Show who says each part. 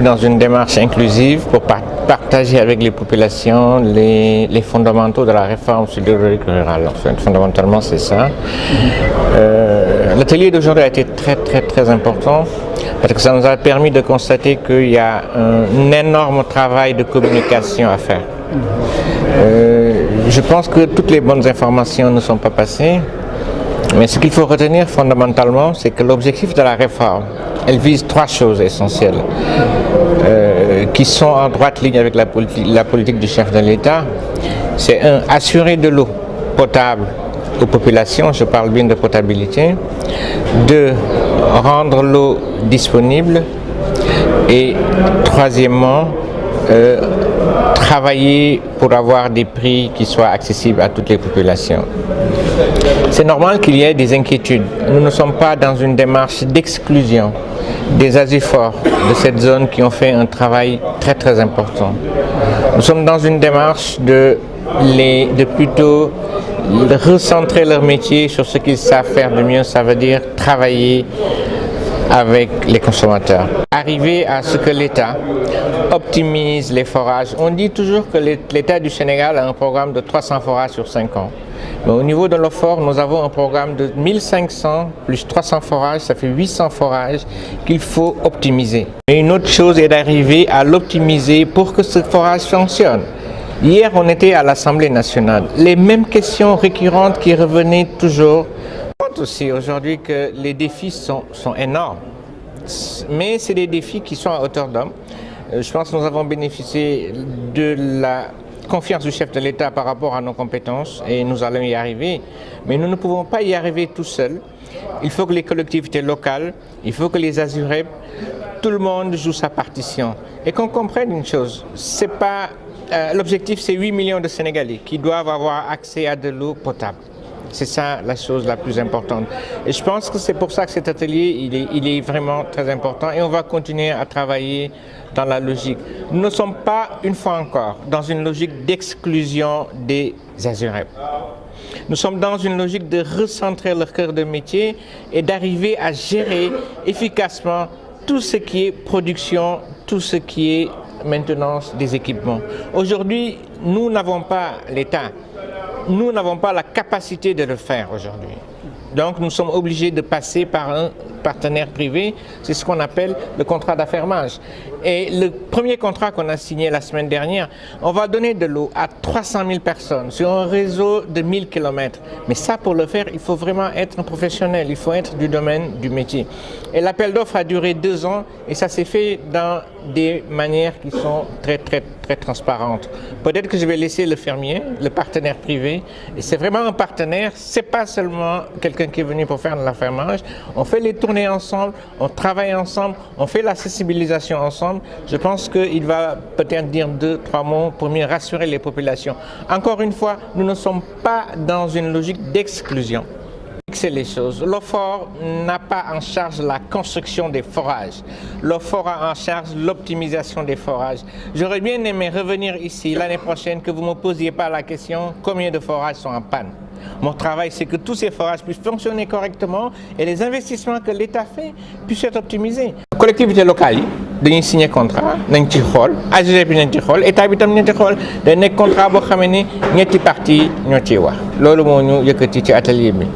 Speaker 1: Dans une démarche inclusive pour partager avec les populations les fondamentaux de la réforme sidérurgique rurale. Enfin, fondamentalement, c'est ça. L'atelier d'aujourd'hui a été très important parce que ça nous a permis de constater qu'il y a un énorme travail de communication à faire. Je pense que toutes les bonnes informations ne sont pas passées, mais ce qu'il faut retenir fondamentalement, c'est que l'objectif de la réforme, elle vise trois choses essentielles qui sont en droite ligne avec la politique du chef de l'État. C'est un, assurer de l'eau potable aux populations, je parle bien de potabilité. Deux, rendre l'eau disponible. Et troisièmement, travailler pour avoir des prix qui soient accessibles à toutes les populations. C'est normal qu'il y ait des inquiétudes. Nous ne sommes pas dans une démarche d'exclusion des Azuforts de cette zone qui ont fait un travail très important. Nous sommes dans une démarche de plutôt recentrer leur métier sur ce qu'ils savent faire de mieux, ça veut dire travailler avec les consommateurs. Arriver à ce que l'État optimise les forages. On dit toujours que l'État du Sénégal a un programme de 300 forages sur 5 ans. Mais au niveau de l'OFOR, nous avons un programme de 1500 plus 300 forages, ça fait 800 forages qu'il faut optimiser. Et une autre chose est d'arriver à l'optimiser pour que ce forage fonctionne. Hier, on était à l'Assemblée nationale. Les mêmes questions récurrentes qui revenaient toujours. Je pense aussi aujourd'hui que les défis sont énormes. Mais c'est des défis qui sont à hauteur d'homme. Je pense que nous avons bénéficié de la confiance du chef de l'État par rapport à nos compétences et nous allons y arriver. Mais nous ne pouvons pas y arriver tout seuls. Il faut que les collectivités locales, il faut que les Azurep, tout le monde joue sa partition. Et qu'on comprenne une chose, c'est pas l'objectif, c'est 8 millions de Sénégalais qui doivent avoir accès à de l'eau potable. C'est ça la chose la plus importante. Et je pense que c'est pour ça que cet atelier, il est vraiment très important et on va continuer à travailler dans la logique. Nous ne sommes pas, une fois encore, dans une logique d'exclusion des Azurep. Nous sommes dans une logique de recentrer leur cœur de métier et d'arriver à gérer efficacement tout ce qui est production, tout ce qui est maintenance des équipements. Aujourd'hui, nous n'avons pas l'État. Nous n'avons pas la capacité de le faire aujourd'hui. Donc nous sommes obligés de passer par un partenaire privé, c'est ce qu'on appelle le contrat d'affermage. Et le premier contrat qu'on a signé la semaine dernière, on va donner de l'eau à 300 000 personnes sur un réseau de 1000 km. Mais ça, pour le faire, il faut vraiment être un professionnel, il faut être du domaine du métier. Et l'appel d'offres a duré 2 ans et ça s'est fait dans des manières qui sont très transparentes. Peut-être que je vais laisser le fermier, le partenaire privé, et c'est vraiment un partenaire, c'est pas seulement quelqu'un qui est venu pour faire de l'affermage, on fait les tournées ensemble, on travaille ensemble, on fait la sensibilisation ensemble. Je pense qu'il va peut-être dire 2-3 mots pour mieux rassurer les populations. Encore une fois, nous ne sommes pas dans une logique d'exclusion. C'est les choses. L'OFOR n'a pas en charge la construction des forages. L'OFOR a en charge l'optimisation des forages. J'aurais bien aimé revenir ici l'année prochaine que vous ne me posiez pas la question combien de forages sont en panne. Mon travail, c'est que tous ces forages puissent fonctionner correctement et les investissements que l'État fait puissent être optimisés. Collectivités locales, dañuy signé contrat nañ ci xool AGEP bi nañ ci xool état bi tam nañ ci xool day nekk contrat boo xamee ne ñetti parti ñoo ciy wax loolu moo ñu yëkkati ci atelier bi.